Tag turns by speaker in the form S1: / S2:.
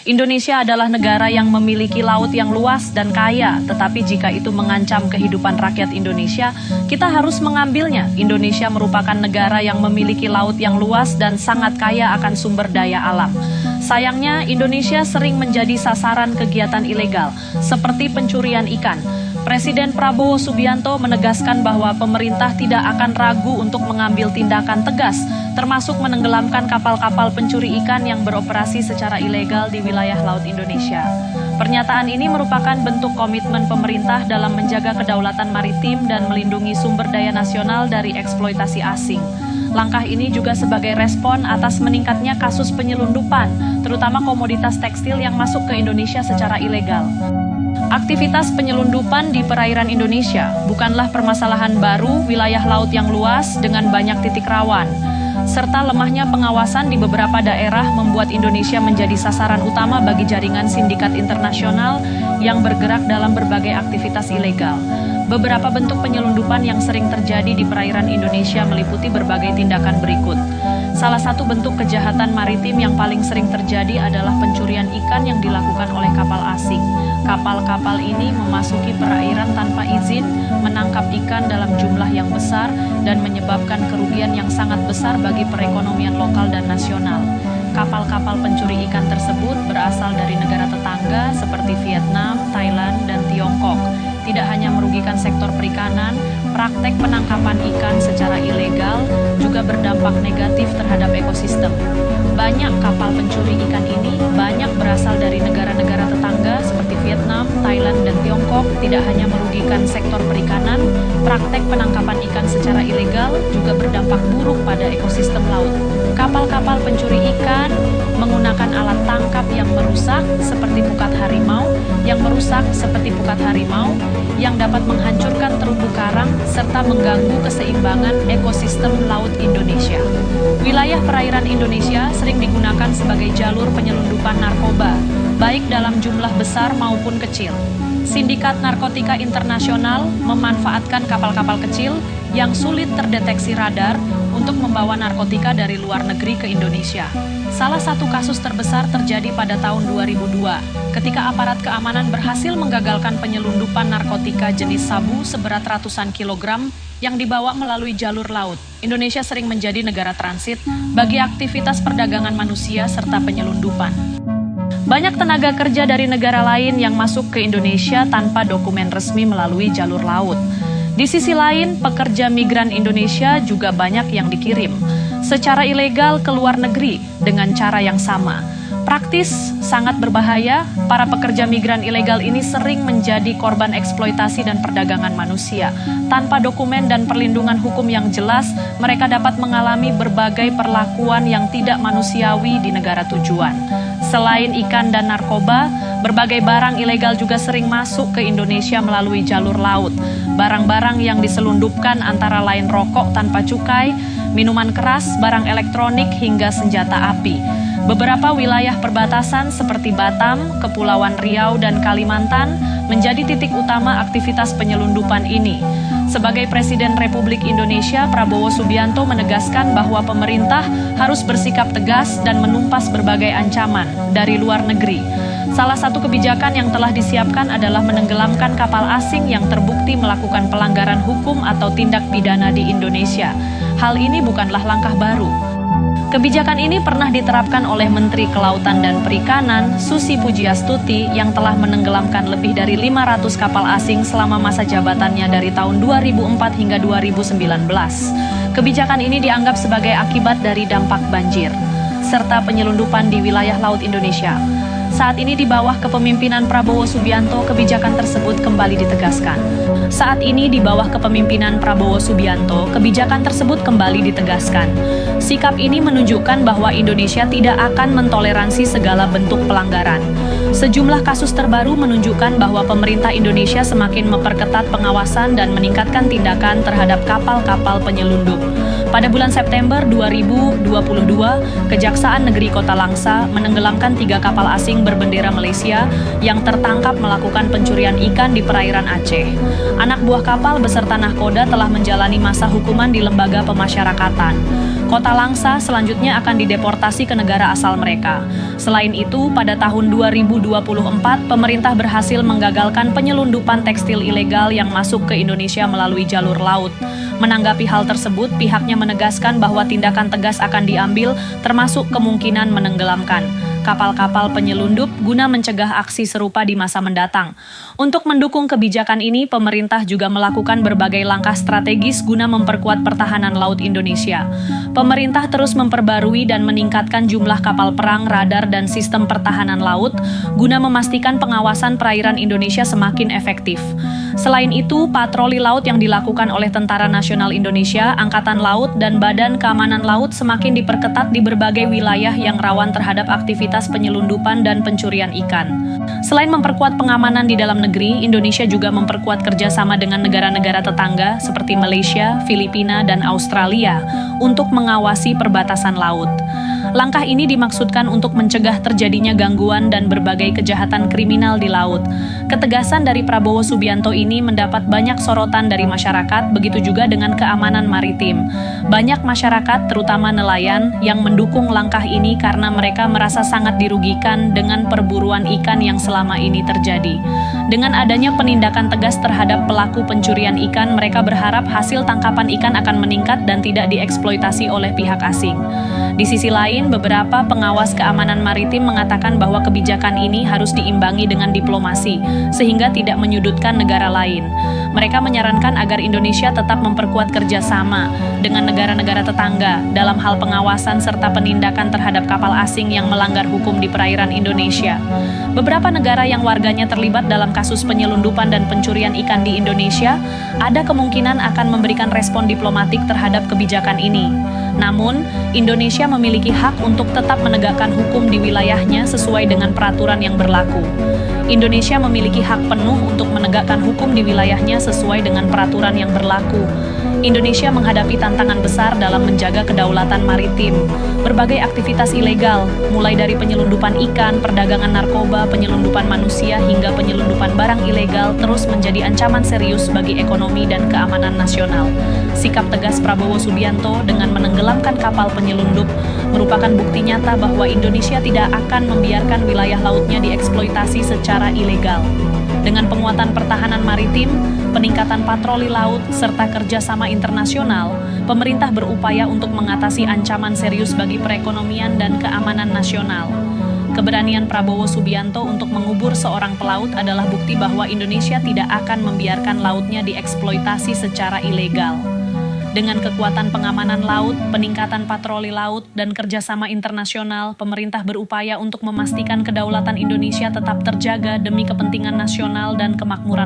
S1: Indonesia adalah negara yang memiliki laut yang luas dan kaya, tetapi jika itu mengancam kehidupan rakyat Indonesia, kita harus mengambilnya. Indonesia merupakan negara yang memiliki laut yang luas dan sangat kaya akan sumber daya alam. Sayangnya, Indonesia sering menjadi sasaran kegiatan ilegal, seperti pencurian ikan. Presiden Prabowo Subianto menegaskan bahwa pemerintah tidak akan ragu untuk mengambil tindakan tegas, termasuk menenggelamkan kapal-kapal pencuri ikan yang beroperasi secara ilegal di wilayah laut Indonesia. Pernyataan ini merupakan bentuk komitmen pemerintah dalam menjaga kedaulatan maritim dan melindungi sumber daya nasional dari eksploitasi asing. Langkah ini juga sebagai respon atas meningkatnya kasus penyelundupan, terutama komoditas tekstil yang masuk ke Indonesia secara ilegal. Aktivitas penyelundupan di perairan Indonesia bukanlah permasalahan baru. Wilayah laut yang luas dengan banyak titik rawan, serta lemahnya pengawasan di beberapa daerah membuat Indonesia menjadi sasaran utama bagi jaringan sindikat internasional yang bergerak dalam berbagai aktivitas ilegal. Beberapa bentuk penyelundupan yang sering terjadi di perairan Indonesia meliputi berbagai tindakan berikut. Salah satu bentuk kejahatan maritim yang paling sering terjadi adalah pencurian ikan yang dilakukan oleh kapal asing. Kapal-kapal ini memasuki perairan tanpa izin, menangkap ikan dalam jumlah yang besar, dan menyebabkan kerugian yang sangat besar bagi perekonomian lokal dan nasional. Kapal-kapal pencuri ikan tersebut berasal dari negara tetangga seperti Vietnam, Thailand, dan Tiongkok. Tidak hanya merugikan sektor perikanan, praktek penangkapan ikan secara ilegal juga berdampak negatif terhadap ekosistem. Banyak kapal pencuri ikan ini banyak berasal dari negara-negara tetangga seperti Vietnam, Thailand, dan Tiongkok. Tidak hanya merugikan sektor perikanan, praktek penangkapan ikan secara ilegal juga berdampak buruk pada ekosistem laut. Kapal-kapal pencuri ikan menggunakan alat tangkap yang merusak seperti pukat harimau, yang dapat menghancurkan terumbu karang serta mengganggu keseimbangan ekosistem laut Indonesia. Wilayah perairan Indonesia sering digunakan sebagai jalur penyelundupan narkoba, baik dalam jumlah besar maupun kecil. Sindikat narkotika internasional memanfaatkan kapal-kapal kecil yang sulit terdeteksi radar untuk membawa narkotika dari luar negeri ke Indonesia. Salah satu kasus terbesar terjadi pada tahun 2002, ketika aparat keamanan berhasil menggagalkan penyelundupan narkotika jenis sabu seberat ratusan kilogram yang dibawa melalui jalur laut. Indonesia sering menjadi negara transit bagi aktivitas perdagangan manusia serta penyelundupan. Banyak tenaga kerja dari negara lain yang masuk ke Indonesia tanpa dokumen resmi melalui jalur laut. Di sisi lain, pekerja migran Indonesia juga banyak yang dikirim secara ilegal ke luar negeri dengan cara yang sama. Praktis, sangat berbahaya. Para pekerja migran ilegal ini sering menjadi korban eksploitasi dan perdagangan manusia. Tanpa dokumen dan perlindungan hukum yang jelas, mereka dapat mengalami berbagai perlakuan yang tidak manusiawi di negara tujuan. Selain ikan dan narkoba, berbagai barang ilegal juga sering masuk ke Indonesia melalui jalur laut. Barang-barang yang diselundupkan antara lain rokok tanpa cukai, minuman keras, barang elektronik, hingga senjata api. Beberapa wilayah perbatasan seperti Batam, Kepulauan Riau, dan Kalimantan menjadi titik utama aktivitas penyelundupan ini. Sebagai Presiden Republik Indonesia, Prabowo Subianto menegaskan bahwa pemerintah harus bersikap tegas dan menumpas berbagai ancaman dari luar negeri. Salah satu kebijakan yang telah disiapkan adalah menenggelamkan kapal asing yang terbukti melakukan pelanggaran hukum atau tindak pidana di Indonesia. Hal ini bukanlah langkah baru. Kebijakan ini pernah diterapkan oleh Menteri Kelautan dan Perikanan, Susi Pujiastuti, yang telah menenggelamkan lebih dari 500 kapal asing selama masa jabatannya dari tahun 2004 hingga 2019. Kebijakan ini dianggap sebagai akibat dari dampak banjir, serta penyelundupan di wilayah laut Indonesia. Saat ini di bawah kepemimpinan Prabowo Subianto, kebijakan tersebut kembali ditegaskan. Sikap ini menunjukkan bahwa Indonesia tidak akan mentoleransi segala bentuk pelanggaran. Sejumlah kasus terbaru menunjukkan bahwa pemerintah Indonesia semakin memperketat pengawasan dan meningkatkan tindakan terhadap kapal-kapal penyelundup. Pada bulan September 2022, Kejaksaan Negeri Kota Langsa menenggelamkan 3 kapal asing berbendera Malaysia yang tertangkap melakukan pencurian ikan di perairan Aceh. Anak buah kapal beserta nahkoda telah menjalani masa hukuman di lembaga pemasyarakatan. Kota Langsa selanjutnya akan dideportasi ke negara asal mereka. Selain itu, pada tahun 2024, pemerintah berhasil menggagalkan penyelundupan tekstil ilegal yang masuk ke Indonesia melalui jalur laut. Menanggapi hal tersebut, pihaknya menegaskan bahwa tindakan tegas akan diambil, termasuk kemungkinan menenggelamkan kapal-kapal penyelundup guna mencegah aksi serupa di masa mendatang. Untuk mendukung kebijakan ini, pemerintah juga melakukan berbagai langkah strategis guna memperkuat pertahanan laut Indonesia. Pemerintah terus memperbarui dan meningkatkan jumlah kapal perang, radar, dan sistem pertahanan laut guna memastikan pengawasan perairan Indonesia semakin efektif. Selain itu, patroli laut yang dilakukan oleh Tentara Nasional Indonesia, Angkatan Laut, dan Badan Keamanan Laut semakin diperketat di berbagai wilayah yang rawan terhadap aktivitas penyelundupan dan pencurian ikan. Selain memperkuat pengamanan di dalam negeri, Indonesia juga memperkuat kerjasama dengan negara-negara tetangga seperti Malaysia, Filipina, dan Australia untuk mengawasi perbatasan laut. Langkah ini dimaksudkan untuk mencegah terjadinya gangguan dan berbagai kejahatan kriminal di laut. Ketegasan dari Prabowo Subianto ini mendapat banyak sorotan dari masyarakat, begitu juga dengan keamanan maritim. Banyak masyarakat, terutama nelayan, yang mendukung langkah ini karena mereka merasa sangat dirugikan dengan perburuan ikan yang selama ini terjadi. Dengan adanya penindakan tegas terhadap pelaku pencurian ikan, mereka berharap hasil tangkapan ikan akan meningkat dan tidak dieksploitasi oleh pihak asing. Di sisi lain, beberapa pengawas keamanan maritim mengatakan bahwa kebijakan ini harus diimbangi dengan diplomasi, sehingga tidak menyudutkan negara lain. Mereka menyarankan agar Indonesia tetap memperkuat kerjasama dengan negara-negara tetangga dalam hal pengawasan serta penindakan terhadap kapal asing yang melanggar hukum di perairan Indonesia. Beberapa negara yang warganya terlibat dalam kasus penyelundupan dan pencurian ikan di Indonesia ada kemungkinan akan memberikan respon diplomatik terhadap kebijakan ini. Namun, Indonesia memiliki hak untuk tetap menegakkan hukum di wilayahnya sesuai dengan peraturan yang berlaku. Indonesia memiliki hak penuh untuk menegakkan hukum di wilayahnya sesuai dengan peraturan yang berlaku. Indonesia menghadapi tantangan besar dalam menjaga kedaulatan maritim. Berbagai aktivitas ilegal, mulai dari penyelundupan ikan, perdagangan narkoba, penyelundupan manusia, hingga penyelundupan barang ilegal terus menjadi ancaman serius bagi ekonomi dan keamanan nasional. Sikap tegas Prabowo Subianto dengan menenggelamkan kapal penyelundup merupakan bukti nyata bahwa Indonesia tidak akan membiarkan wilayah lautnya dieksploitasi secara ilegal. Dengan penguatan pertahanan maritim, peningkatan patroli laut, serta kerjasama internasional, pemerintah berupaya untuk mengatasi ancaman serius bagi perekonomian dan keamanan nasional. Keberanian Prabowo Subianto untuk mengubur seorang pelaut adalah bukti bahwa Indonesia tidak akan membiarkan lautnya dieksploitasi secara ilegal. Dengan kekuatan pengamanan laut, peningkatan patroli laut, dan kerjasama internasional, pemerintah berupaya untuk memastikan kedaulatan Indonesia tetap terjaga demi kepentingan nasional dan kemakmuran